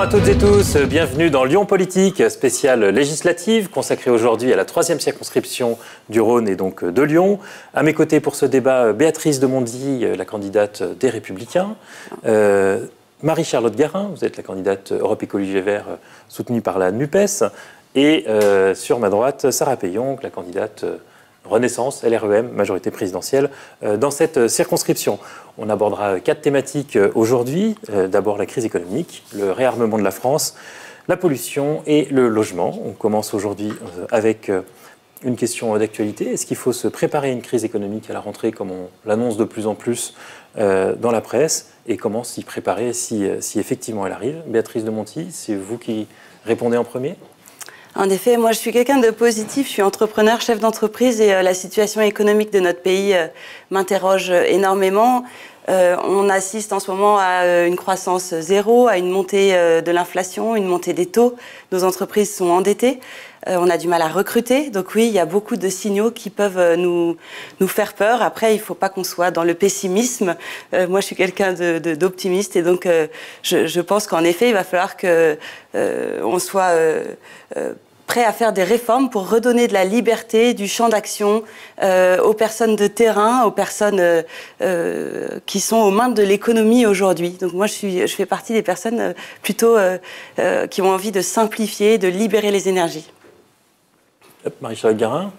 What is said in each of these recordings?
à toutes et tous, bienvenue dans Lyon Politique, spéciale législative, consacrée aujourd'hui à la 3e circonscription du Rhône et donc de Lyon. À mes côtés pour ce débat, Béatrice de Mondy, la candidate des Républicains. Marie-Charlotte Garin, vous êtes la candidate Europe Écologie Les Verts, soutenue par la NUPES. Et sur ma droite, Sarah Payon, la candidate Renaissance, LREM, majorité présidentielle, dans cette circonscription. On abordera 4 thématiques aujourd'hui. D'abord la crise économique, le réarmement de la France, la pollution et le logement. On commence aujourd'hui avec une question d'actualité. Est-ce qu'il faut se préparer à une crise économique à la rentrée, comme on l'annonce de plus en plus dans la presse, et comment s'y préparer si effectivement elle arrive? Béatrice de Mondy, c'est vous qui répondez en premier. En effet, moi je suis quelqu'un de positif, je suis entrepreneur, chef d'entreprise et la situation économique de notre pays m'interroge énormément. On assiste en ce moment à une croissance zéro, à une montée de l'inflation, une montée des taux. Nos entreprises sont endettées, on a du mal à recruter. Donc oui, il y a beaucoup de signaux qui peuvent nous faire peur. Après, il ne faut pas qu'on soit dans le pessimisme. Moi, je suis quelqu'un d'optimiste et donc je pense qu'en effet, il va falloir qu'on soit prêt à faire des réformes pour redonner de la liberté, du champ d'action aux personnes de terrain, aux personnes qui sont aux mains de l'économie aujourd'hui. Donc moi, je fais partie des personnes plutôt qui ont envie de simplifier, de libérer les énergies. Marie-Charlotte Garin.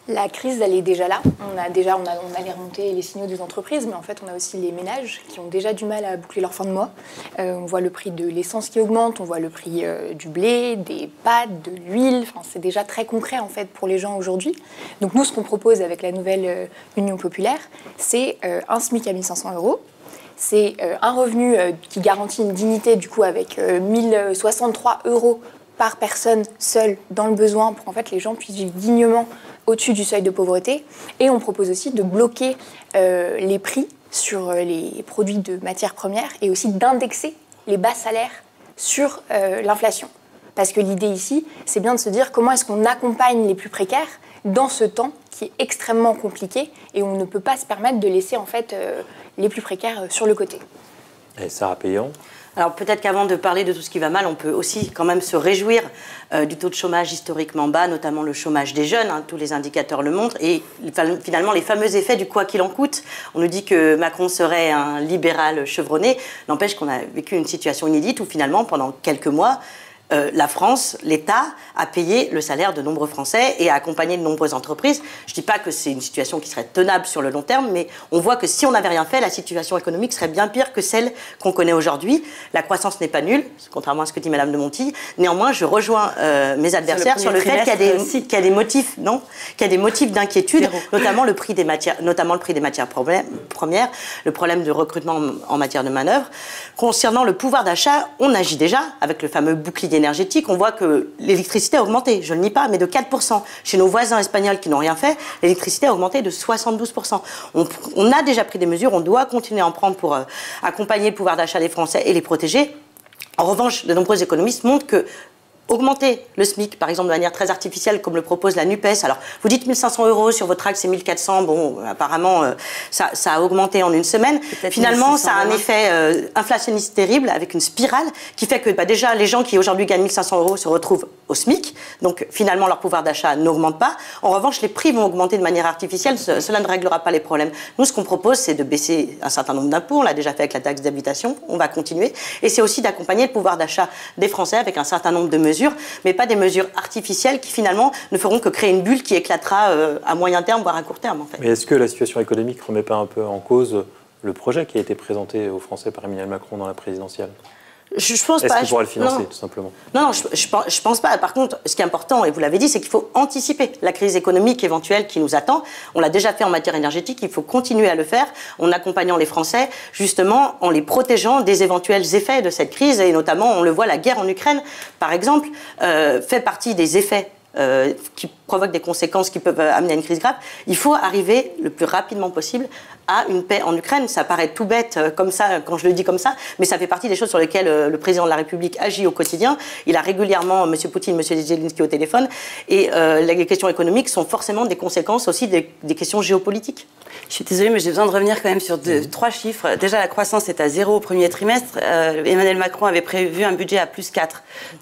La crise, elle est déjà là. On a les remontées et les signaux des entreprises, mais en fait, on a aussi les ménages qui ont déjà du mal à boucler leur fin de mois. On voit le prix de l'essence qui augmente, on voit le prix du blé, des pâtes, de l'huile. Enfin, c'est déjà très concret, en fait, pour les gens aujourd'hui. Donc nous, ce qu'on propose avec la nouvelle Union populaire, c'est un SMIC à 1 500 €. C'est un revenu qui garantit une dignité, du coup, avec 1 063 € par personne seule dans le besoin pour qu'en fait, les gens puissent vivre dignement au-dessus du seuil de pauvreté. Et on propose aussi de bloquer les prix sur les produits de matières premières et aussi d'indexer les bas salaires sur l'inflation. Parce que l'idée ici, c'est bien de se dire comment est-ce qu'on accompagne les plus précaires dans ce temps qui est extrêmement compliqué et on ne peut pas se permettre de laisser en fait les plus précaires sur le côté. Et Sarah Payon. Alors peut-être qu'avant de parler de tout ce qui va mal, on peut aussi quand même se réjouir du taux de chômage historiquement bas, notamment le chômage des jeunes, tous les indicateurs le montrent, et finalement les fameux effets du quoi qu'il en coûte. On nous dit que Macron serait un libéral chevronné, n'empêche qu'on a vécu une situation inédite où finalement pendant quelques mois, la France, l'État, a payé le salaire de nombreux Français et a accompagné de nombreuses entreprises. Je ne dis pas que c'est une situation qui serait tenable sur le long terme, mais on voit que si on n'avait rien fait, la situation économique serait bien pire que celle qu'on connaît aujourd'hui. La croissance n'est pas nulle, contrairement à ce que dit Madame de Mondy. Néanmoins, je rejoins mes adversaires sur le fait qu'il y a des motifs d'inquiétude, notamment le prix des matières premières, le problème de recrutement en matière de manœuvre. Concernant le pouvoir d'achat, on agit déjà avec le fameux bouclier énergétique. On voit que l'électricité a augmenté, je ne le nie pas, mais de 4%. Chez nos voisins espagnols qui n'ont rien fait, l'électricité a augmenté de 72%. On a déjà pris des mesures, on doit continuer à en prendre pour accompagner le pouvoir d'achat des Français et les protéger. En revanche, de nombreux économistes montrent que augmenter le SMIC, par exemple, de manière très artificielle, comme le propose la NUPES. Alors, vous dites 1 500 €, sur votre acte, c'est 1 400. Bon, apparemment, ça a augmenté en une semaine. Finalement, ça a un effet inflationniste terrible, avec une spirale, qui fait que déjà, les gens qui aujourd'hui gagnent 1 500 € se retrouvent au SMIC. Donc, finalement, leur pouvoir d'achat n'augmente pas. En revanche, les prix vont augmenter de manière artificielle. Cela ne réglera pas les problèmes. Nous, ce qu'on propose, c'est de baisser un certain nombre d'impôts. On l'a déjà fait avec la taxe d'habitation. On va continuer. Et c'est aussi d'accompagner le pouvoir d'achat des Français avec un certain nombre de mesures, mais pas des mesures artificielles qui finalement ne feront que créer une bulle qui éclatera à moyen terme, voire à court terme en fait. Mais est-ce que la situation économique ne remet pas un peu en cause le projet qui a été présenté aux Français par Emmanuel Macron dans la présidentielle ? Je pense pas. Est-ce qu'il pourra le financer, tout simplement ? Non, je pense pas. Par contre, ce qui est important, et vous l'avez dit, c'est qu'il faut anticiper la crise économique éventuelle qui nous attend. On l'a déjà fait en matière énergétique, il faut continuer à le faire en accompagnant les Français, justement en les protégeant des éventuels effets de cette crise. Et notamment, on le voit, la guerre en Ukraine, par exemple, fait partie des effets qui provoquent des conséquences qui peuvent amener à une crise grave. Il faut arriver le plus rapidement possible à une paix en Ukraine. Ça paraît tout bête comme ça, quand je le dis comme ça, mais ça fait partie des choses sur lesquelles le président de la République agit au quotidien. Il a régulièrement M. Poutine, M. Zelensky au téléphone, et les questions économiques sont forcément des conséquences aussi des questions géopolitiques. Je suis désolée, mais j'ai besoin de revenir quand même sur trois chiffres. Déjà, la croissance est à 0 au premier trimestre. Emmanuel Macron avait prévu un budget à +4.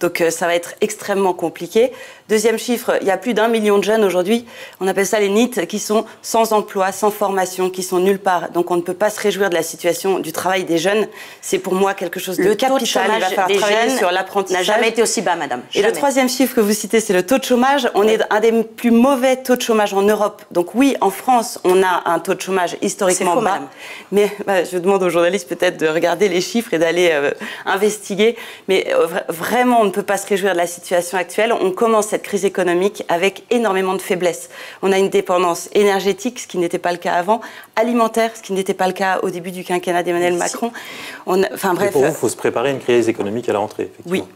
Donc, ça va être extrêmement compliqué. Deuxième chiffre, il y a plus d'1 million de jeunes aujourd'hui, on appelle ça les NEET, qui sont sans emploi, sans formation, qui sont nulle part. Donc, on ne peut pas se réjouir de la situation du travail des jeunes. C'est pour moi quelque chose de capital. Le taux de chômage des jeunes sur l'apprentissage n'a jamais été aussi bas, madame. Et le troisième chiffre que vous citez, c'est le taux de chômage. On est un des plus mauvais taux de chômage en Europe. Donc oui, en France, on a un taux de chômage historiquement bas. Madame. Mais je demande aux journalistes peut-être de regarder les chiffres et d'aller investiguer. Mais vraiment, on ne peut pas se réjouir de la situation actuelle. On commence cette crise économique avec énormément de faiblesses. On a une dépendance énergétique, ce qui n'était pas le cas avant, alimentaire, ce qui n'était pas le cas au début du quinquennat d'Emmanuel Macron. Enfin bref. Et pour vous, il faut se préparer à une crise économique à la rentrée, effectivement. Oui.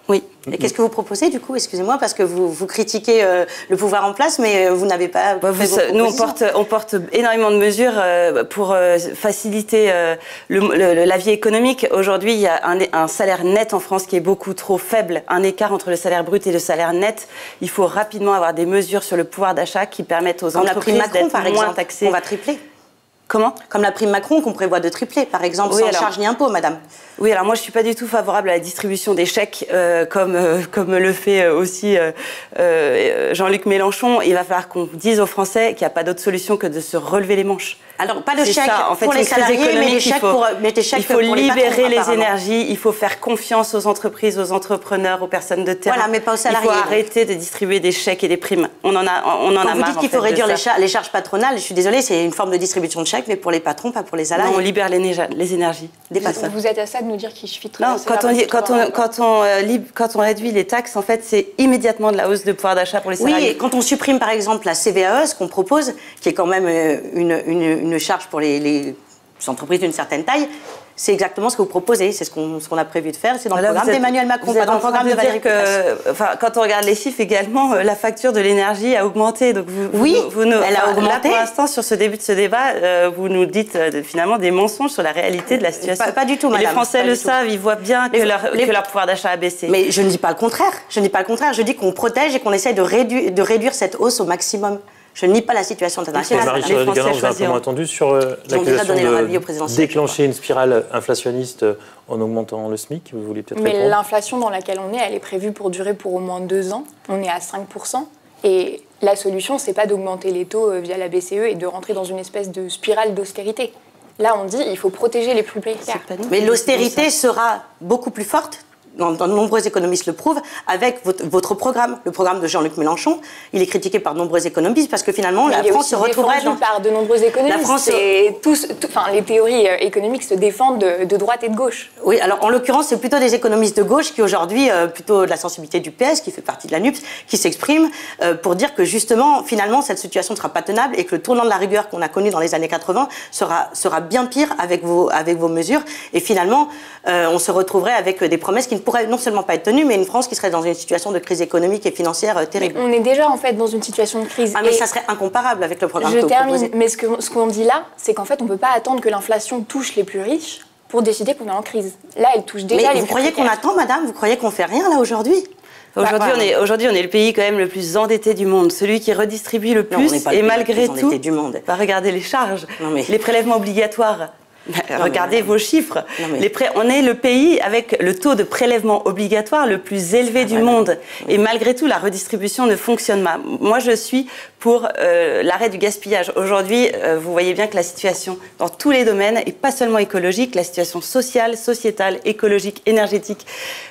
Oui. Et qu'est-ce que vous proposez du coup? Excusez-moi, parce que vous critiquez le pouvoir en place, mais vous n'avez pas. Nous, on porte énormément de mesures pour faciliter la vie économique. Aujourd'hui, il y a un salaire net en France qui est beaucoup trop faible, un écart entre le salaire brut et le salaire net. Il faut rapidement avoir des mesures sur le pouvoir d'achat qui permettent aux entreprises d'être moins taxées. On va tripler. Comment? Comme la prime Macron qu'on prévoit de tripler, par exemple, sans charge ni impôt, madame. Oui, alors moi je ne suis pas du tout favorable à la distribution des chèques comme le fait aussi Jean-Luc Mélenchon. Il va falloir qu'on dise aux Français qu'il n'y a pas d'autre solution que de se relever les manches. Alors, pas de chèques pour les salariés, mais des chèques pour les patrons. Il faut libérer les énergies, il faut faire confiance aux entreprises, aux entrepreneurs, aux personnes de terrain. Voilà, mais pas aux salariés. Il faut arrêter de distribuer des chèques et des primes. On en a marre. Vous dites qu'il faut réduire les charges patronales, je suis désolée, c'est une forme de distribution de chèques, mais pour les patrons, pas pour les salariés. Non, on libère les énergies des patrons. Vous êtes à ça de nous dire qu'il suffit de... Non, quand on réduit les taxes, en fait, c'est immédiatement de la hausse de pouvoir d'achat pour les salariés. Oui, et quand on supprime par exemple la CVAE, ce qu'on propose, qui est quand même une charge pour les entreprises d'une certaine taille, c'est exactement ce que vous proposez, c'est ce qu'on a prévu de faire, c'est dans le programme d'Emmanuel Macron, pas dans le programme de Valérie Pécresse. Quand on regarde les chiffres également, la facture de l'énergie a augmenté. Donc elle a augmenté. Là, pour l'instant, sur ce début de ce débat, vous nous dites finalement des mensonges sur la réalité de la situation. Pas du tout, madame. Les Français le savent, ils voient bien que leur pouvoir d'achat a baissé. Mais je ne dis pas le contraire. Je dis qu'on protège et qu'on essaye de réduire cette hausse au maximum. Je ne nie pas la situation internationale. Marie-Charlotte Galland, vous avez un peu moins entendu sur l'accusation de déclencher une spirale inflationniste en augmentant le SMIC. Vous vouliez peut-être répondre. Mais l'inflation dans laquelle on est, elle est prévue pour durer pour au moins 2 ans. On est à 5%. Et la solution, c'est pas d'augmenter les taux via la BCE et de rentrer dans une espèce de spirale d'austérité. Là, on dit il faut protéger les plus précaires. Mais l'austérité sera beaucoup plus forte. De nombreux économistes le prouvent, avec votre programme, le programme de Jean-Luc Mélenchon. Il est critiqué par de nombreux économistes parce que finalement, la France se retrouverait par de nombreux économistes. La France, les théories économiques se défendent de droite et de gauche. Oui, alors en l'occurrence, c'est plutôt des économistes de gauche qui aujourd'hui, plutôt de la sensibilité du PS, qui fait partie de la NUPS, qui s'expriment pour dire que justement, finalement, cette situation ne sera pas tenable et que le tournant de la rigueur qu'on a connu dans les années 80 sera bien pire avec vos mesures. Et finalement, on se retrouverait avec des promesses qui ne pourrait non seulement pas être tenue, mais une France qui serait dans une situation de crise économique et financière terrible. Mais on est déjà en fait dans une situation de crise. Mais ça serait incomparable avec le programme que vous proposez. Mais ce qu'on dit là, c'est qu'en fait, on ne peut pas attendre que l'inflation touche les plus riches pour décider qu'on est en crise. Là, elle touche déjà les plus riches. Vous croyez qu'on attend, madame? Vous croyez qu'on fait rien là aujourd'hui? Aujourd'hui, on est le pays quand même le plus endetté du monde, celui qui redistribue le plus, et malgré tout, regardez les charges, les prélèvements obligatoires. Regardez vos chiffres. On est le pays avec le taux de prélèvement obligatoire le plus élevé du monde. Et malgré tout, la redistribution ne fonctionne pas. Moi, je suis pour l'arrêt du gaspillage. Aujourd'hui, vous voyez bien que la situation dans tous les domaines, et pas seulement écologique, la situation sociale, sociétale, écologique, énergétique,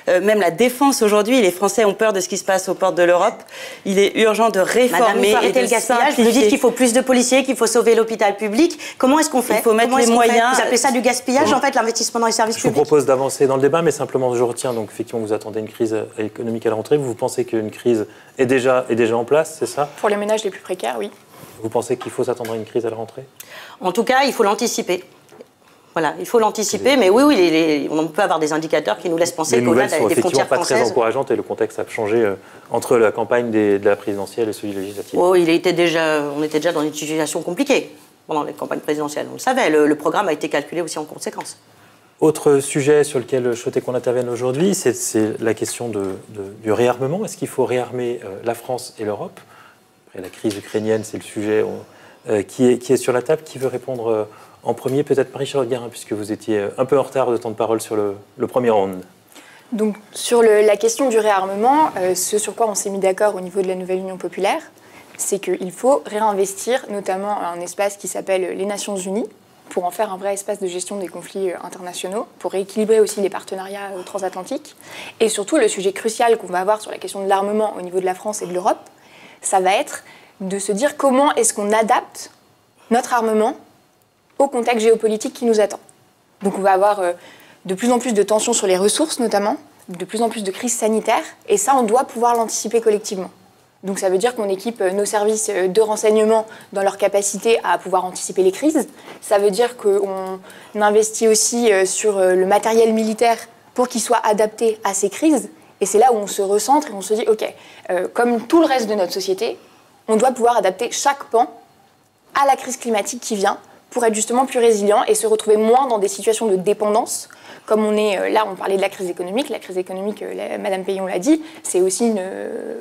même la défense aujourd'hui, les Français ont peur de ce qui se passe aux portes de l'Europe. Il est urgent de réformer et de le gaspillage. Vous dites qu'il faut plus de policiers, qu'il faut sauver l'hôpital public. Comment est-ce qu'on fait? Il faut mettre les moyens. Vous appelez ça du gaspillage, en fait, l'investissement dans les services publics? Je vous propose d'avancer dans le débat, mais simplement, je retiens, donc effectivement, vous attendez une crise économique à la rentrée. Vous pensez qu'une crise est déjà en place, c'est ça? Pour les ménages les plus précaires, oui. Vous pensez qu'il faut s'attendre à une crise à la rentrée? En tout cas, il faut l'anticiper. Voilà, il faut l'anticiper, mais oui, on peut avoir des indicateurs qui nous laissent penser qu'au-delà des frontières françaises... pas très encourageantes et le contexte a changé entre la campagne de la présidentielle et celui législatif. Oh, on était déjà dans une situation compliquée pendant les campagnes présidentielles. On le savait, le programme a été calculé aussi en conséquence. Autre sujet sur lequel je souhaitais qu'on intervienne aujourd'hui, c'est la question du réarmement. Est-ce qu'il faut réarmer la France et l'Europe? Après la crise ukrainienne, c'est le sujet qui est sur la table. Qui veut répondre en premier? Peut-être Marie-Charlotte Guérin, puisque vous étiez un peu en retard de temps de parole sur le premier round. Donc, sur la question du réarmement, ce sur quoi on s'est mis d'accord au niveau de la nouvelle Union populaire, c'est qu'il faut réinvestir notamment un espace qui s'appelle les Nations Unies, pour en faire un vrai espace de gestion des conflits internationaux, pour rééquilibrer aussi les partenariats transatlantiques. Et surtout, le sujet crucial qu'on va avoir sur la question de l'armement au niveau de la France et de l'Europe, ça va être de se dire comment est-ce qu'on adapte notre armement au contexte géopolitique qui nous attend. Donc on va avoir de plus en plus de tensions sur les ressources notamment, de plus en plus de crises sanitaires, et ça, on doit pouvoir l'anticiper collectivement. Donc ça veut dire qu'on équipe nos services de renseignement dans leur capacité à pouvoir anticiper les crises. Ça veut dire qu'on investit aussi sur le matériel militaire pour qu'il soit adapté à ces crises. Et c'est là où on se recentre et on se dit, OK, comme tout le reste de notre société, on doit pouvoir adapter chaque pan à la crise climatique qui vient pour être justement plus résilient et se retrouver moins dans des situations de dépendance. Comme on est là, on parlait de la crise économique. La crise économique, Madame Peillon l'a dit, c'est aussi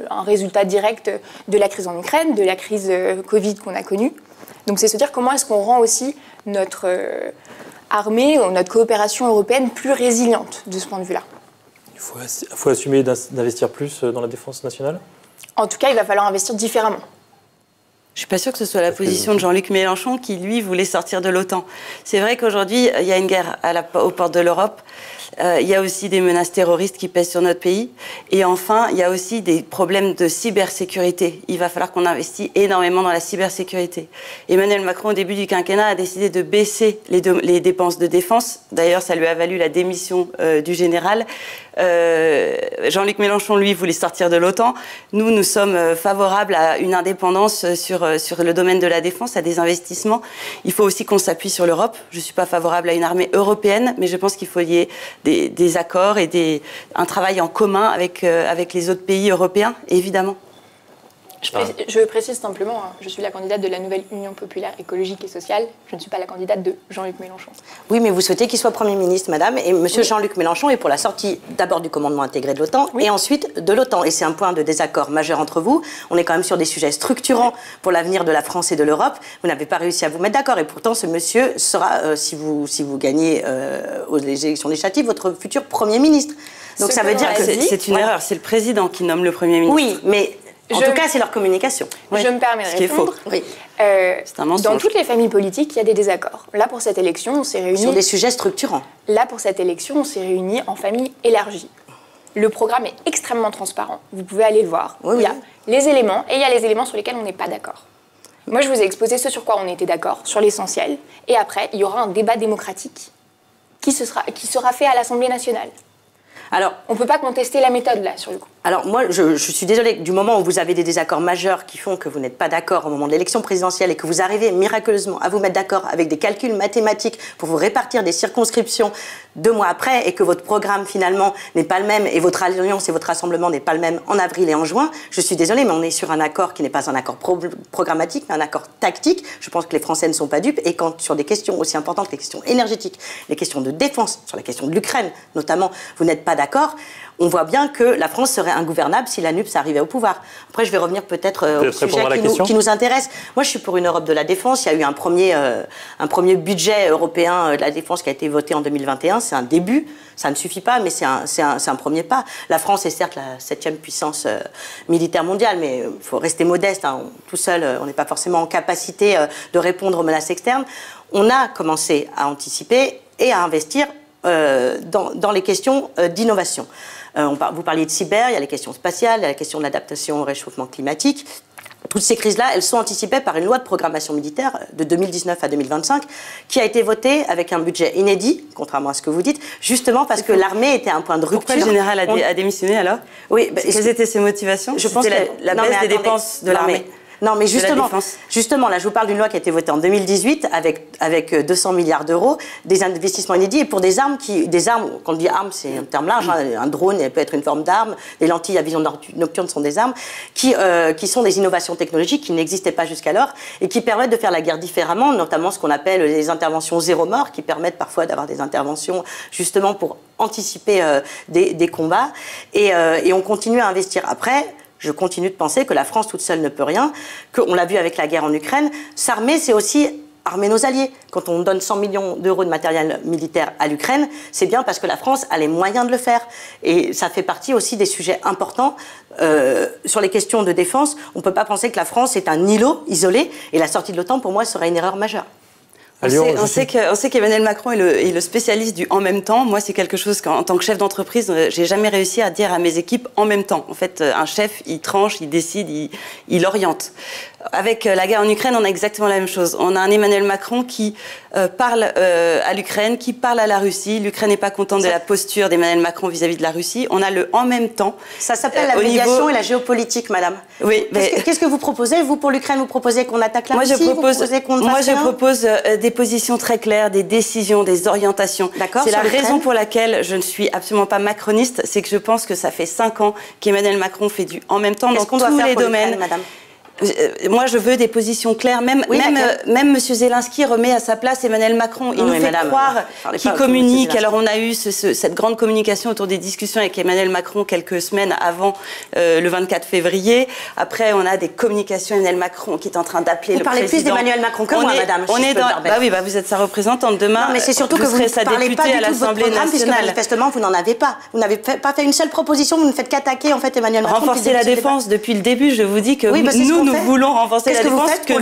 un résultat direct de la crise en Ukraine, de la crise Covid qu'on a connue. Donc c'est se dire comment est-ce qu'on rend aussi notre armée, notre coopération européenne plus résiliente de ce point de vue-là. Il faut assumer d'investir plus dans la défense nationale? En tout cas, il va falloir investir différemment. Je ne suis pas sûre que ce soit la position de Jean-Luc Mélenchon qui, lui, voulait sortir de l'OTAN. C'est vrai qu'aujourd'hui, il y a une guerre aux portes de l'Europe. Il y a aussi des menaces terroristes qui pèsent sur notre pays. Et enfin, il y a aussi des problèmes de cybersécurité. Il va falloir qu'on investisse énormément dans la cybersécurité. Emmanuel Macron, au début du quinquennat, a décidé de baisser les dépenses de défense. D'ailleurs, ça lui a valu la démission du général. Jean-Luc Mélenchon, lui, voulait sortir de l'OTAN. Nous sommes favorables à une indépendance sur le domaine de la défense, à des investissements. Il faut aussi qu'on s'appuie sur l'Europe. Je ne suis pas favorable à une armée européenne, mais je pense qu'il faut y ait des accords et un travail en commun avec les autres pays européens, évidemment. Je précise simplement, je suis la candidate de la nouvelle Union populaire écologique et sociale. Je ne suis pas la candidate de Jean-Luc Mélenchon. Oui, mais vous souhaitez qu'il soit Premier ministre, madame. Et monsieur Jean-Luc Mélenchon est pour la sortie d'abord du commandement intégré de l'OTAN et ensuite de l'OTAN. Et c'est un point de désaccord majeur entre vous. On est quand même sur des sujets structurants pour l'avenir de la France et de l'Europe. Vous n'avez pas réussi à vous mettre d'accord. Et pourtant, ce monsieur sera, si vous gagnez aux élections législatives, votre futur Premier ministre. Donc ça veut dire que c'est une erreur. C'est le président qui nomme le Premier ministre. Oui, mais... En tout cas, c'est leur communication. Je me permets de répondre. Oui. C'est un mensonge. Dans toutes les familles politiques, il y a des désaccords. Là, pour cette élection, on s'est réunis... Sur des sujets structurants. Là, pour cette élection, on s'est réunis en famille élargie. Le programme est extrêmement transparent. Vous pouvez aller le voir. Il y a les éléments et il y a les éléments sur lesquels on n'est pas d'accord. Moi, je vous ai exposé ce sur quoi on était d'accord, sur l'essentiel. Et après, il y aura un débat démocratique qui sera fait à l'Assemblée nationale. Alors, on ne peut pas contester la méthode, là, sur le coup. Alors, moi, je suis désolée, du moment où vous avez des désaccords majeurs qui font que vous n'êtes pas d'accord au moment de l'élection présidentielle et que vous arrivez miraculeusement à vous mettre d'accord avec des calculs mathématiques pour vous répartir des circonscriptions 2 mois après et que votre programme, finalement, n'est pas le même et votre alliance et votre rassemblement n'est pas le même en avril et en juin, je suis désolée, mais on est sur un accord qui n'est pas un accord programmatique, mais un accord tactique. Je pense que les Français ne sont pas dupes et quand, sur des questions aussi importantes que les questions énergétiques, les questions de défense, sur la question de l'Ukraine, notamment, vous n'êtes pas d'accord, on voit bien que la France serait ingouvernable si la NUPES arrivait au pouvoir. Après, je vais revenir peut-être au sujet qui nous intéresse. Moi, je suis pour une Europe de la défense. Il y a eu un premier budget européen de la défense qui a été voté en 2021. C'est un début. Ça ne suffit pas, mais c'est un premier pas. La France est certes la 7e puissance militaire mondiale, mais il faut rester modeste. Hein. Tout seul, on n'est pas forcément en capacité de répondre aux menaces externes. On a commencé à anticiper et à investir dans les questions d'innovation. Vous parliez de cyber, il y a les questions spatiales, il y a la question de l'adaptation au réchauffement climatique. Toutes ces crises-là, elles sont anticipées par une loi de programmation militaire de 2019 à 2025 qui a été votée avec un budget inédit, contrairement à ce que vous dites, justement parce que l'armée était à un point de rupture. Pourquoi le général a démissionné alors? Oui, quelles étaient ses motivations? Je pense que la baisse des dépenses de l'armée. Non, mais justement, là, je vous parle d'une loi qui a été votée en 2018 avec 200 milliards d'euros, des investissements inédits et pour des armes, quand on dit armes, c'est un terme large, hein, un drone peut être une forme d'arme, des lentilles à vision nocturne sont des armes, qui sont des innovations technologiques qui n'existaient pas jusqu'alors et qui permettent de faire la guerre différemment, notamment ce qu'on appelle les interventions zéro mort, qui permettent parfois d'avoir des interventions justement pour anticiper des combats. Et on continue à investir. Après, je continue de penser que la France toute seule ne peut rien, qu'on l'a vu avec la guerre en Ukraine. S'armer, c'est aussi armer nos alliés. Quand on donne 100 millions d'euros de matériel militaire à l'Ukraine, c'est bien parce que la France a les moyens de le faire. Et ça fait partie aussi des sujets importants. Sur les questions de défense, on ne peut pas penser que la France est un îlot isolé, et la sortie de l'OTAN, pour moi, serait une erreur majeure. On sait qu'Emmanuel Macron est le spécialiste du « en même temps ». Moi, c'est quelque chose qu'en tant que chef d'entreprise, j'ai jamais réussi à dire à mes équipes « en même temps ». En fait, un chef, il tranche, il décide, il oriente. Avec la guerre en Ukraine, on a exactement la même chose. On a un Emmanuel Macron qui parle à l'Ukraine, qui parle à la Russie. L'Ukraine n'est pas contente de la posture d'Emmanuel Macron vis-à-vis de la Russie. On a le « en même temps ». Ça s'appelle la médiation et la géopolitique, madame. Oui. Qu'est-ce que vous proposez? Vous, pour l'Ukraine, vous proposez qu'on attaque la Russie? Je propose des positions très claires, des décisions, des orientations. C'est la raison pour laquelle je ne suis absolument pas macroniste. C'est que je pense que ça fait 5 ans qu'Emmanuel Macron fait du « en même temps » dans tous les domaines. Madame? Moi, je veux des positions claires. Même M. Zelensky remet à sa place Emmanuel Macron. Il nous fait croire qu'il communique. Alors, on a eu cette grande communication autour des discussions avec Emmanuel Macron quelques semaines avant le 24 février. Après, on a des communications Emmanuel Macron qui est en train d'appeler le président. Vous parlez plus d'Emmanuel Macron que moi, madame. Vous êtes sa représentante demain. Non, mais c'est surtout que vous ne parlez pas du tout de votre programme, puisque manifestement, vous n'en avez pas. Vous n'avez pas fait une seule proposition. Vous ne faites qu'attaquer, en fait, Emmanuel Macron. Renforcer la défense. Depuis le début, je vous dis que nous voulons renforcer la défense, ce que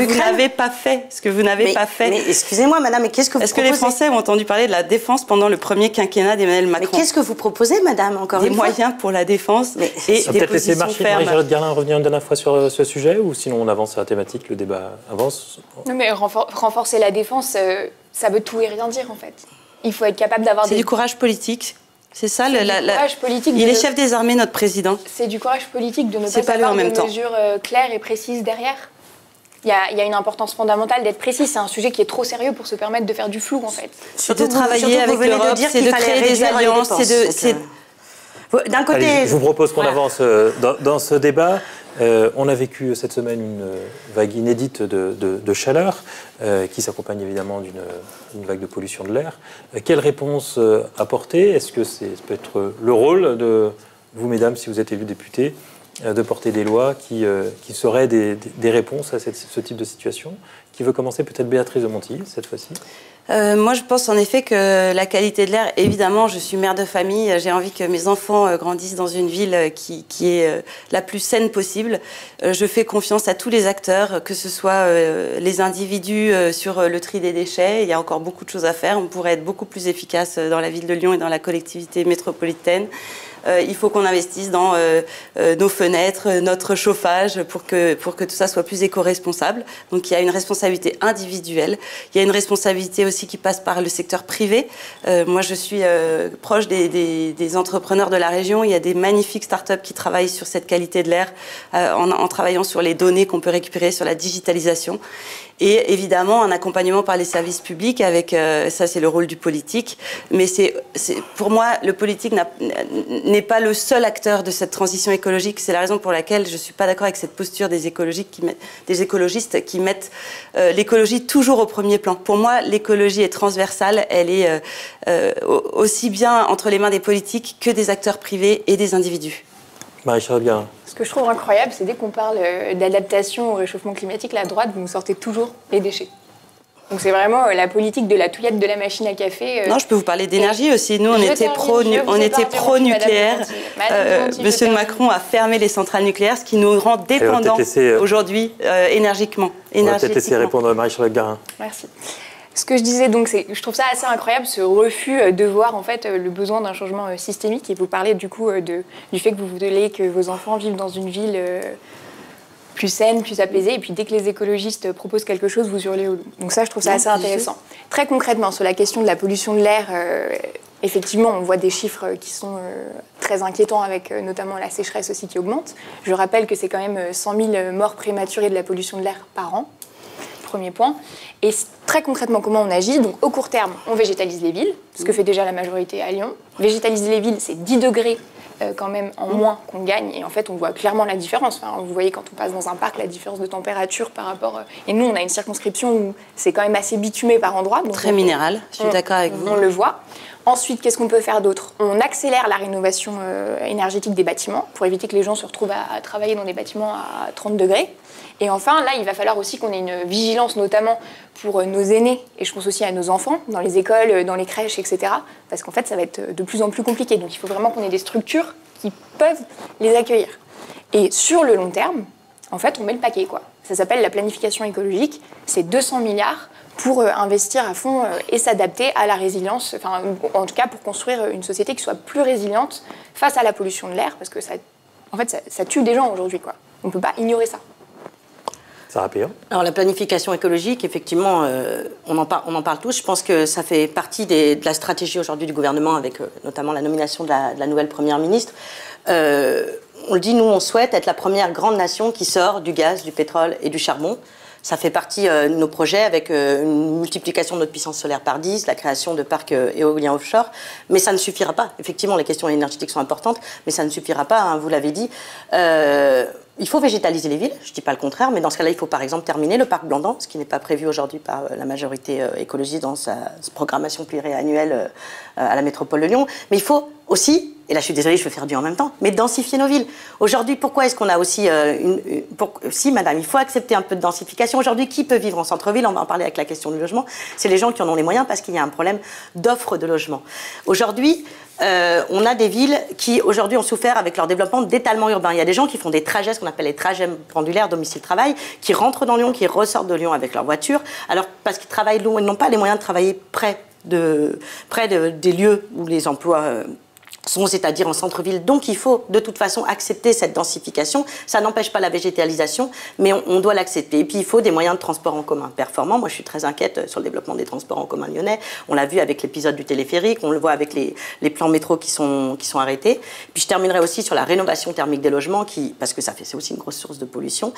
vous n'avez pas fait. Mais excusez-moi, madame, mais qu'est-ce que vous proposez? Est-ce que les Français ont entendu parler de la défense pendant le premier quinquennat d'Emmanuel Macron? Mais qu'est-ce que vous proposez, madame, encore une fois? Des moyens pour la défense et des positions fermes. Marie-Charlotte Garlin revenir une dernière fois sur ce sujet, ou sinon on avance sur la thématique, le débat avance? Non, mais renforcer la défense, ça veut tout et rien dire, en fait. Il faut être capable d'avoir du courage politique. C'est ça, courage politique. Il est chef des armées, notre président. C'est du courage politique de ne pas avoir de mesures claires et précises derrière. Il y a une importance fondamentale d'être précis. C'est un sujet qui est trop sérieux pour se permettre de faire du flou, en fait. C'est de travailler avec l'Europe, c'est de créer des alliances, d'un côté... Allez, je vous propose qu'on avance dans ce débat. On a vécu cette semaine une vague inédite de chaleur qui s'accompagne évidemment d'une vague de pollution de l'air. Quelle réponse apporter? Est-ce que ça peut être le rôle de vous, mesdames, si vous êtes élues députées, de porter des lois qui seraient des réponses à ce type de situation? Qui veut commencer? Peut-être Béatrice de Montilly, cette fois-ci. Moi, je pense en effet que la qualité de l'air, évidemment, je suis mère de famille, j'ai envie que mes enfants grandissent dans une ville qui est la plus saine possible. Je fais confiance à tous les acteurs, que ce soit les individus sur le tri des déchets. Il y a encore beaucoup de choses à faire. On pourrait être beaucoup plus efficace dans la ville de Lyon et dans la collectivité métropolitaine. Il faut qu'on investisse dans nos fenêtres, notre chauffage pour que tout ça soit plus éco-responsable. Donc il y a une responsabilité individuelle. Il y a une responsabilité aussi qui passe par le secteur privé. Moi, je suis proche des entrepreneurs de la région. Il y a des magnifiques startups qui travaillent sur cette qualité de l'air en travaillant sur les données qu'on peut récupérer, sur la digitalisation. Et évidemment, un accompagnement par les services publics, avec ça, c'est le rôle du politique. Mais pour moi, le politique n'est pas le seul acteur de cette transition écologique. C'est la raison pour laquelle je ne suis pas d'accord avec cette posture des écologistes qui mettent l'écologie toujours au premier plan. Pour moi, l'écologie est transversale. Elle est aussi bien entre les mains des politiques que des acteurs privés et des individus. Marie-Charlotte Garlin. Ce que je trouve incroyable, c'est dès qu'on parle d'adaptation au réchauffement climatique, la droite, vous nous sortez toujours les déchets. Donc c'est vraiment la politique de la touillette de la machine à café. Non, je peux vous parler d'énergie aussi. Nous, on était pro-nucléaire. Monsieur Macron a fermé les centrales nucléaires, ce qui nous rend dépendants aujourd'hui énergiquement. On va peut-être laisser répondre à Marie-Charlotte Garlin. Merci. Ce que je disais, donc, c'est je trouve ça assez incroyable, ce refus de voir en fait le besoin d'un changement systémique. Et vous parlez du coup du fait que vous voulez que vos enfants vivent dans une ville plus saine, plus apaisée. Et puis dès que les écologistes proposent quelque chose, vous hurlez au loup. Donc ça, je trouve ça assez intéressant. Très concrètement, sur la question de la pollution de l'air, Effectivement, on voit des chiffres qui sont très inquiétants avec notamment la sécheresse aussi qui augmente. Je rappelle que c'est quand même 100 000 morts prématurées de la pollution de l'air par an. Premier point. Et très concrètement, comment on agit? Donc au court terme, on végétalise les villes, ce que fait déjà la majorité à Lyon. Végétaliser les villes, c'est 10 degrés quand même en moins qu'on gagne. Et en fait, on voit clairement la différence. Enfin, vous voyez quand on passe dans un parc, la différence de température par rapport... Et nous, on a une circonscription où c'est quand même assez bitumé par endroits. Donc très minéral, je suis d'accord avec vous. On le voit. Ensuite, qu'est-ce qu'on peut faire d'autre? On accélère la rénovation énergétique des bâtiments pour éviter que les gens se retrouvent à travailler dans des bâtiments à 30 degrés. Et enfin, là, il va falloir aussi qu'on ait une vigilance, notamment pour nos aînés, et je pense aussi à nos enfants, dans les écoles, dans les crèches, etc. Parce qu'en fait, ça va être de plus en plus compliqué. Donc il faut vraiment qu'on ait des structures qui peuvent les accueillir. Et sur le long terme, en fait, on met le paquet, quoi. Ça s'appelle la planification écologique. C'est 200 milliards pour investir à fond et s'adapter à la résilience, enfin, en tout cas pour construire une société qui soit plus résiliente face à la pollution de l'air, parce que ça tue des gens aujourd'hui, quoi. On ne peut pas ignorer ça. Sarah Péan. Alors la planification écologique, effectivement, on en parle tous. Je pense que ça fait partie de la stratégie aujourd'hui du gouvernement, avec notamment la nomination de la nouvelle Première ministre. On le dit, nous, on souhaite être la première grande nation qui sort du gaz, du pétrole et du charbon. Ça fait partie de nos projets avec une multiplication de notre puissance solaire par 10, la création de parcs éoliens offshore. Mais ça ne suffira pas. Effectivement, les questions énergétiques sont importantes, mais ça ne suffira pas, hein, vous l'avez dit. Il faut végétaliser les villes, je ne dis pas le contraire, mais dans ce cas-là, il faut par exemple terminer le parc Blandan, ce qui n'est pas prévu aujourd'hui par la majorité écologiste dans sa programmation pluriannuelle à la métropole de Lyon. Mais il faut aussi, et là je suis désolée, je vais faire du en même temps, mais densifier nos villes. Aujourd'hui, pourquoi est-ce qu'on a aussi si, madame, il faut accepter un peu de densification. Aujourd'hui, qui peut vivre en centre-ville? On va en parler avec la question du logement. C'est les gens qui en ont les moyens parce qu'il y a un problème d'offre de logement. Aujourd'hui, on a des villes qui, aujourd'hui, ont souffert avec leur développement d'étalement urbain. Il y a des gens qui font des trajets, ce qu'on appelle les trajets pendulaires domicile-travail, qui rentrent dans Lyon, qui ressortent de Lyon avec leur voiture, alors parce qu'ils travaillent loin, ils n'ont pas les moyens de travailler près des lieux où les emplois sont, c'est-à-dire en centre-ville. Donc il faut de toute façon accepter cette densification. Ça n'empêche pas la végétalisation, mais on doit l'accepter. Et puis il faut des moyens de transport en commun performants. Moi je suis très inquiète sur le développement des transports en commun lyonnais. On l'a vu avec l'épisode du téléphérique, on le voit avec les plans métro qui sont arrêtés. Puis je terminerai aussi sur la rénovation thermique des logements, parce que c'est aussi une grosse source de pollution,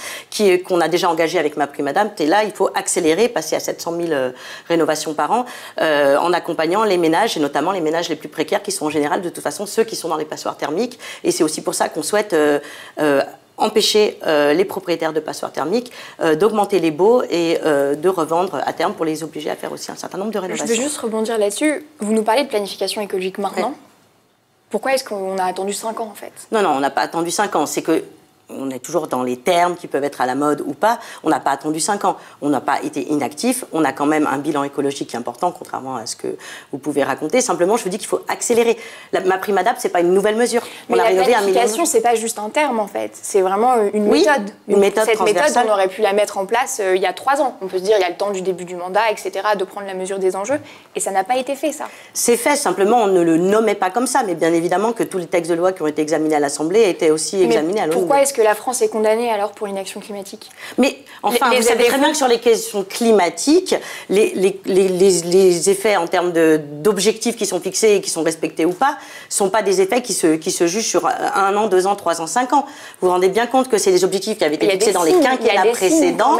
qu'on a déjà engagée avec MaPrimeAdapt. Et là il faut accélérer, passer à 700 000 rénovations par an, en accompagnant les ménages, et notamment les ménages les plus précaires qui sont en général de toute façon ceux qui sont dans les passoires thermiques. Et c'est aussi pour ça qu'on souhaite empêcher les propriétaires de passoires thermiques d'augmenter les baux et de revendre à terme pour les obliger à faire aussi un certain nombre de rénovations. Je veux juste rebondir là-dessus. Vous nous parlez de planification écologique maintenant. Ouais. Pourquoi est-ce qu'on a attendu 5 ans en fait? Non, on n'a pas attendu 5 ans. C'est que on est toujours dans les termes qui peuvent être à la mode ou pas. On n'a pas attendu 5 ans. On n'a pas été inactif. On a quand même un bilan écologique important, contrairement à ce que vous pouvez raconter. Simplement, je vous dis qu'il faut accélérer. MaPrimeAdapt, c'est pas une nouvelle mesure. Mais la planification, c'est pas juste un terme, en fait. C'est vraiment une méthode. Une méthode cette transversale. Cette méthode, on aurait pu la mettre en place il y a 3 ans. On peut se dire, il y a le temps du début du mandat, etc., de prendre la mesure des enjeux. Et ça n'a pas été fait, ça. C'est fait. Simplement, on ne le nommait pas comme ça. Mais bien évidemment que tous les textes de loi qui ont été examinés à l'Assemblée étaient aussi examinés à l'ONU. Pourquoi est-ce que la France est condamnée alors pour l'inaction climatique? Mais enfin, vous savez très bien que sur les questions climatiques, les effets en termes d'objectifs qui sont fixés et qui sont respectés ou pas, ne sont pas des effets qui se jugent sur 1 an, 2 ans, 3 ans, 5 ans. Vous vous rendez bien compte que c'est des objectifs qui avaient été fixés dans les quinquennats précédents.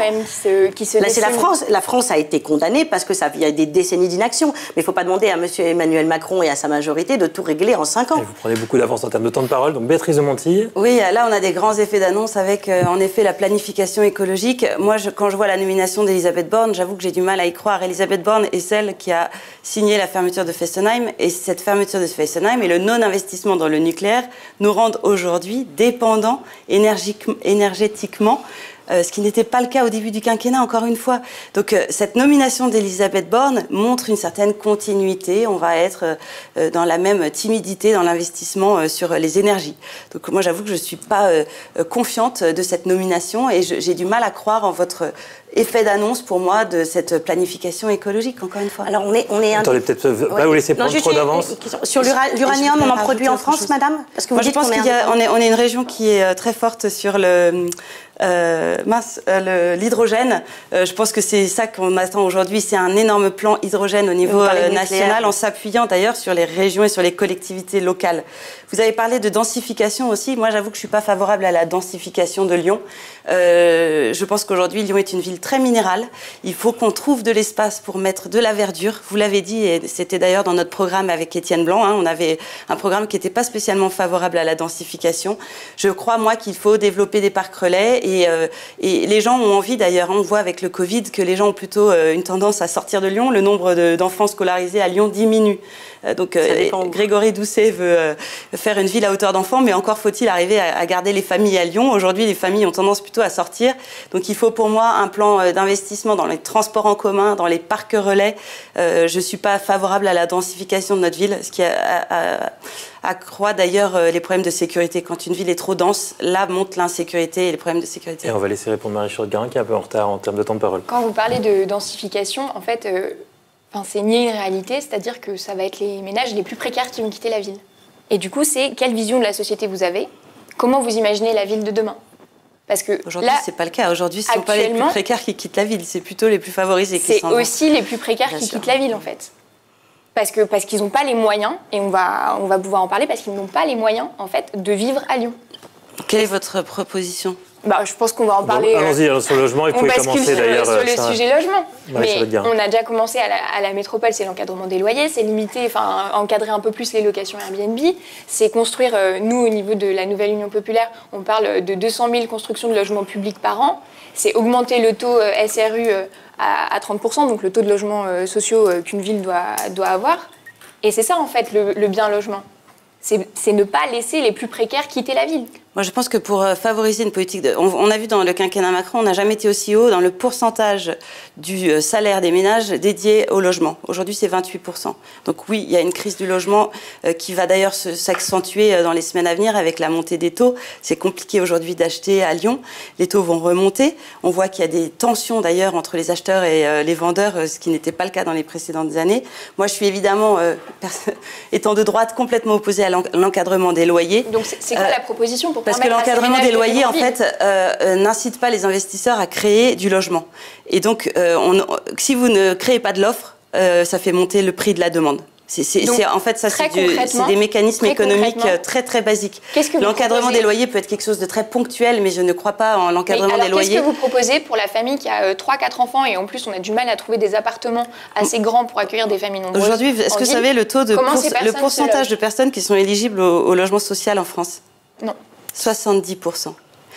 La France a été condamnée parce qu'il y a des décennies d'inaction. Mais il ne faut pas demander à M. Emmanuel Macron et à sa majorité de tout régler en 5 ans. Et vous prenez beaucoup d'avance en termes de temps de parole. Donc Béatrice de Montijo. Oui, là on a des grands effets d'annonce avec en effet la planification écologique. Moi, quand je vois la nomination d'Elisabeth Borne, j'avoue que j'ai du mal à y croire. Elisabeth Borne est celle qui a signé la fermeture de Fessenheim, et cette fermeture de Fessenheim et le non-investissement dans le nucléaire nous rendent aujourd'hui dépendants énergétiquement, ce qui n'était pas le cas au début du quinquennat, encore une fois. Donc cette nomination d'Elisabeth Borne montre une certaine continuité. On va être dans la même timidité dans l'investissement sur les énergies. Donc moi, j'avoue que je ne suis pas confiante de cette nomination, et j'ai du mal à croire en votre effet d'annonce pour moi de cette planification écologique, encore une fois. Alors on est Attendez, peut-être pas vous laisser prendre trop d'avance. Sur l'uranium, on en produit en France, madame? Parce que moi, je pense qu'on est une région qui est très forte sur l'hydrogène. Je pense que c'est ça qu'on attend aujourd'hui, c'est un énorme plan hydrogène au niveau national, en s'appuyant d'ailleurs sur les régions et sur les collectivités locales. Vous avez parlé de densification aussi. Moi, j'avoue que je ne suis pas favorable à la densification de Lyon. Je pense qu'aujourd'hui, Lyon est une ville très minérale. Il faut qu'on trouve de l'espace pour mettre de la verdure. Vous l'avez dit, et c'était d'ailleurs dans notre programme avec Étienne Blanc. On avait un programme qui n'était pas spécialement favorable à la densification. Je crois, moi, qu'il faut développer des parcs relais. Et les gens ont envie, d'ailleurs, on voit avec le Covid, que les gens ont plutôt une tendance à sortir de Lyon. Le nombre d'enfants scolarisés à Lyon diminue. Donc Grégory Doucet veut faire une ville à hauteur d'enfants, mais encore faut-il arriver à garder les familles à Lyon. Aujourd'hui, les familles ont tendance plutôt à sortir. Donc il faut pour moi un plan d'investissement dans les transports en commun, dans les parcs relais. Je ne suis pas favorable à la densification de notre ville, ce qui accroît d'ailleurs les problèmes de sécurité. Quand une ville est trop dense, là monte l'insécurité et les problèmes de sécurité. Et on va laisser répondre Marie-Charlotte Garin qui est un peu en retard en termes de temps de parole. Quand vous parlez de densification, en fait, c'est nier une réalité, c'est-à-dire que ça va être les ménages les plus précaires qui vont quitter la ville. Et du coup, c'est quelle vision de la société vous avez? Comment vous imaginez la ville de demain? Parce que aujourd'hui, c'est pas le cas. Aujourd'hui, ce ne sont pas les plus précaires qui quittent la ville, c'est plutôt les plus favorisés qui s'en vont. C'est aussi les plus précaires qui quittent la ville, en fait. Parce qu'ils n'ont pas les moyens, et on va pouvoir en parler, parce qu'ils n'ont pas les moyens, en fait, de vivre à Lyon. Quelle est votre proposition? Je pense qu'on va en parler. Allons-y, sur le logement, il faut commencer d'ailleurs. Sur le sujet logement. Mais on a déjà commencé à la métropole, c'est l'encadrement des loyers, c'est limiter, encadrer un peu plus les locations Airbnb, c'est construire, nous au niveau de la nouvelle Union populaire, on parle de 200 000 constructions de logements publics par an, c'est augmenter le taux SRU à 30%, donc le taux de logements sociaux qu'une ville doit avoir. Et c'est ça en fait le bien logement. C'est ne pas laisser les plus précaires quitter la ville. Moi, je pense que pour favoriser une politique... On a vu dans le quinquennat Macron, on n'a jamais été aussi haut dans le pourcentage du salaire des ménages dédié au logement. Aujourd'hui, c'est 28%. Donc oui, il y a une crise du logement qui va d'ailleurs s'accentuer dans les semaines à venir avec la montée des taux. C'est compliqué aujourd'hui d'acheter à Lyon. Les taux vont remonter. On voit qu'il y a des tensions d'ailleurs entre les acheteurs et les vendeurs, ce qui n'était pas le cas dans les précédentes années. Moi, je suis évidemment, étant de droite, complètement opposée à l'encadrement des loyers. Donc c'est quoi la proposition pour parce que l'encadrement des loyers, en fait, n'incite pas les investisseurs à créer du logement. Et donc, si vous ne créez pas de l'offre, ça fait monter le prix de la demande. En fait, ça, c'est des mécanismes économiques très, très basiques. L'encadrement des loyers peut être quelque chose de très ponctuel, mais je ne crois pas en l'encadrement des loyers. Qu'est-ce que vous proposez pour la famille qui a 3-4 enfants et en plus, on a du mal à trouver des appartements assez grands pour accueillir des familles nombreuses? Aujourd'hui, est-ce que vous savez le pourcentage de personnes qui sont éligibles au logement social en France? Non. 70%.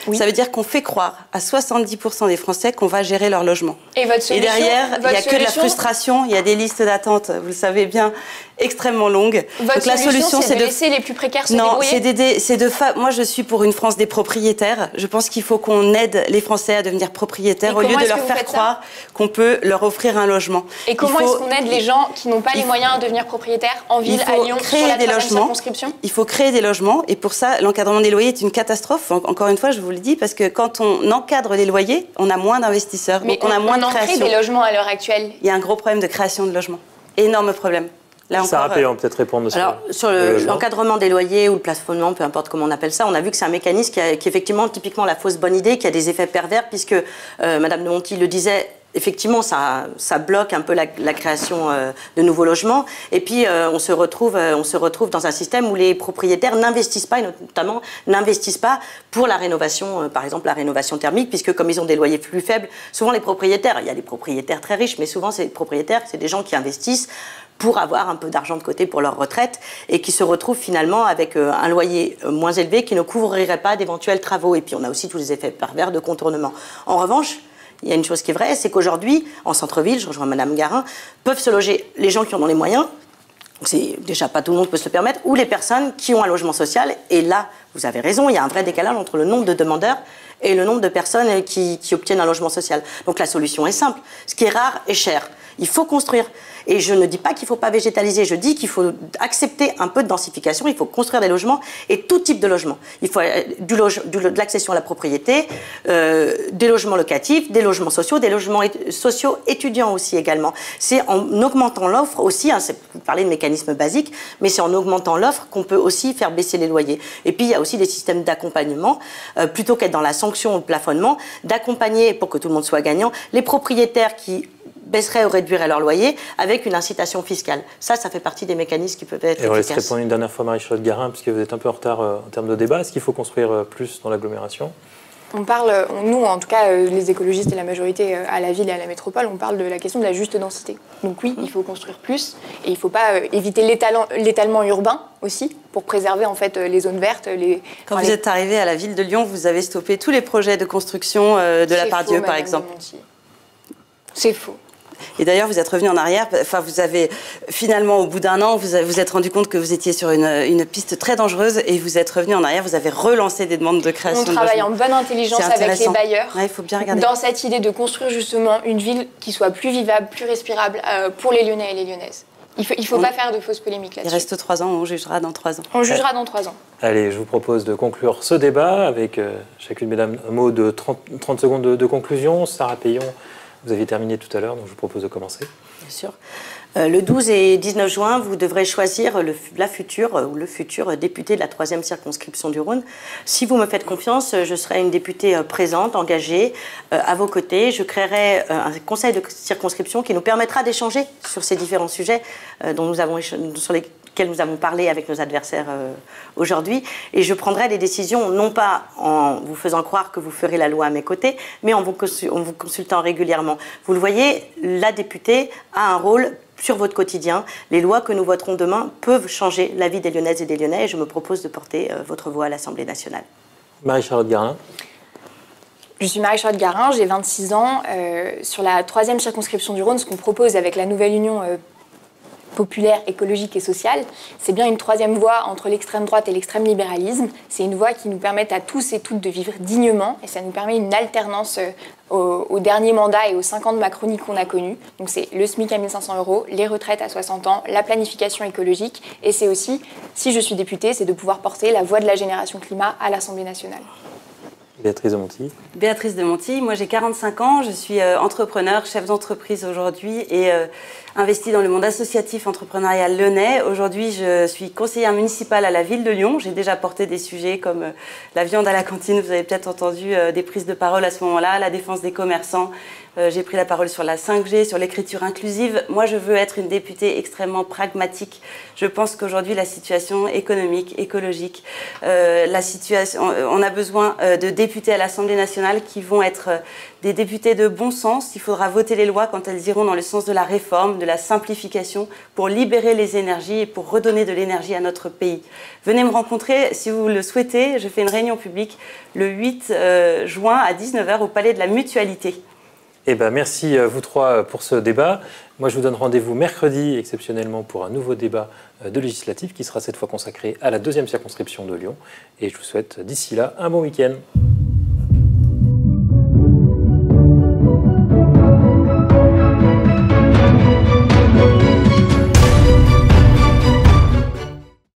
Oui. Ça veut dire qu'on fait croire à 70% des Français qu'on va gérer leur logement. Et votre solution, derrière, il n'y a que de la frustration, il y a des listes d'attente, vous le savez bien, extrêmement longues. Votre solution, c'est de laisser les plus précaires se débrouiller? Moi, je suis pour une France des propriétaires. Je pense qu'il faut qu'on aide les Français à devenir propriétaires au lieu de leur faire croire qu'on peut leur offrir un logement. Et comment est-ce qu'on aide les gens qui n'ont pas les moyens de devenir propriétaires en ville, à Lyon, sur la 3e circonscription? Il faut créer des logements et pour ça, l'encadrement des loyers est une catastrophe. Encore une fois, je vous le dis, parce que quand on encadre les loyers, on a moins d'investisseurs, donc on a moins de création. On crée des logements à l'heure actuelle. Il y a un gros problème de création de logements. Énorme problème. Sarah Péan, peut-être répondre sur l'encadrement des loyers ou le plafonnement, peu importe comment on appelle ça, on a vu que c'est un mécanisme qui est effectivement typiquement la fausse bonne idée, qui a des effets pervers, puisque Madame de Monti le disait, effectivement, ça bloque un peu la création de nouveaux logements. Et puis, on se retrouve dans un système où les propriétaires n'investissent pas, et notamment n'investissent pas pour la rénovation, par exemple la rénovation thermique, puisque comme ils ont des loyers plus faibles, souvent les propriétaires, il y a des propriétaires très riches, mais souvent ces propriétaires, c'est des gens qui investissent pour avoir un peu d'argent de côté pour leur retraite et qui se retrouvent finalement avec un loyer moins élevé qui ne couvrirait pas d'éventuels travaux. Et puis, on a aussi tous les effets pervers de contournement. En revanche, il y a une chose qui est vraie, c'est qu'aujourd'hui, en centre-ville, je rejoins Madame Garin, peuvent se loger les gens qui en ont les moyens, c'est déjà pas tout le monde peut se le permettre, ou les personnes qui ont un logement social. Et là, vous avez raison, il y a un vrai décalage entre le nombre de demandeurs et le nombre de personnes qui obtiennent un logement social. Donc la solution est simple. Ce qui est rare est cher. Il faut construire. Et je ne dis pas qu'il ne faut pas végétaliser, je dis qu'il faut accepter un peu de densification, il faut construire des logements et tout type de logements. Il faut de l'accession à la propriété, des logements locatifs, des logements sociaux, des logements sociaux étudiants aussi également. C'est en augmentant l'offre aussi, hein, vous parlez de mécanismes basiques, mais c'est en augmentant l'offre qu'on peut aussi faire baisser les loyers. Et puis il y a aussi des systèmes d'accompagnement, plutôt qu'être dans la sanction ou le plafonnement, d'accompagner, pour que tout le monde soit gagnant, les propriétaires qui baisseraient ou réduiraient leur loyer avec une incitation fiscale. Ça fait partie des mécanismes qui peuvent être efficaces. Et on laisse répondre une dernière fois Marie-Charlotte Garin, puisque vous êtes un peu en retard en termes de débat. Est-ce qu'il faut construire plus dans l'agglomération ? On parle, nous en tout cas, les écologistes et la majorité à la ville et à la métropole, on parle de la question de la juste densité. Donc oui, il faut construire plus et il ne faut pas éviter l'étalement urbain aussi pour préserver en fait les zones vertes. Quand vous êtes arrivé à la ville de Lyon, vous avez stoppé tous les projets de construction de la Part-Dieu par exemple. C'est faux. Et d'ailleurs, vous êtes revenu en arrière. Enfin, vous avez finalement, au bout d'un an, vous êtes rendu compte que vous étiez sur une piste très dangereuse et vous êtes revenu en arrière. Vous avez relancé des demandes de création. On travaille en bonne intelligence avec les bailleurs. Ouais, il faut bien regarder. Dans cette idée de construire justement une ville qui soit plus vivable, plus respirable pour les Lyonnais et les Lyonnaises. Il ne faut pas faire de fausses polémiques là-dessus. Il reste 3 ans, on jugera dans 3 ans. On jugera dans 3 ans. Allez, je vous propose de conclure ce débat avec chacune, mesdames, un mot de 30 secondes de conclusion. Sarah Peillon, vous aviez terminé tout à l'heure, donc je vous propose de commencer. Bien sûr. Le 12 et 19 juin, vous devrez choisir le futur député de la 3e circonscription du Rhône. Si vous me faites confiance, je serai une députée présente, engagée, à vos côtés. Je créerai un conseil de circonscription qui nous permettra d'échanger sur ces différents sujets sur lesquels nous avons parlé avec nos adversaires aujourd'hui. Et je prendrai des décisions, non pas en vous faisant croire que vous ferez la loi à mes côtés, mais en vous consultant régulièrement. Vous le voyez, la députée a un rôle sur votre quotidien. Les lois que nous voterons demain peuvent changer la vie des Lyonnaises et des Lyonnais et je me propose de porter votre voix à l'Assemblée nationale. Marie-Charlotte Garin. Je suis Marie-Charlotte Garin, j'ai 26 ans. Sur la 3e circonscription du Rhône, ce qu'on propose avec la nouvelle union populaire, écologique et sociale, c'est bien une 3e voie entre l'extrême droite et l'extrême libéralisme. C'est une voie qui nous permet à tous et toutes de vivre dignement et ça nous permet une alternance au dernier mandat et aux 5 ans de Macronie qu'on a connus. Donc c'est le SMIC à 1 500 €, les retraites à 60 ans, la planification écologique et c'est aussi, si je suis députée, c'est de pouvoir porter la voix de la génération climat à l'Assemblée nationale. Béatrice de Monti. Béatrice de Monti, moi j'ai 45 ans, je suis entrepreneur, chef d'entreprise aujourd'hui et investie dans le monde associatif entrepreneurial lyonnais. Aujourd'hui, je suis conseillère municipale à la ville de Lyon. J'ai déjà porté des sujets comme la viande à la cantine, vous avez peut-être entendu des prises de parole à ce moment-là, la défense des commerçants. J'ai pris la parole sur la 5G, sur l'écriture inclusive. Moi, je veux être une députée extrêmement pragmatique. Je pense qu'aujourd'hui, la situation économique, écologique, on a besoin de députés à l'Assemblée nationale qui vont être des députés de bon sens. Il faudra voter les lois quand elles iront dans le sens de la réforme, de la simplification, pour libérer les énergies et pour redonner de l'énergie à notre pays. Venez me rencontrer si vous le souhaitez. Je fais une réunion publique le 8 juin à 19 h au Palais de la Mutualité. Eh ben, merci vous trois pour ce débat. Moi, je vous donne rendez-vous mercredi, exceptionnellement, pour un nouveau débat de législatif qui sera cette fois consacré à la 2e circonscription de Lyon. Et je vous souhaite d'ici là un bon week-end.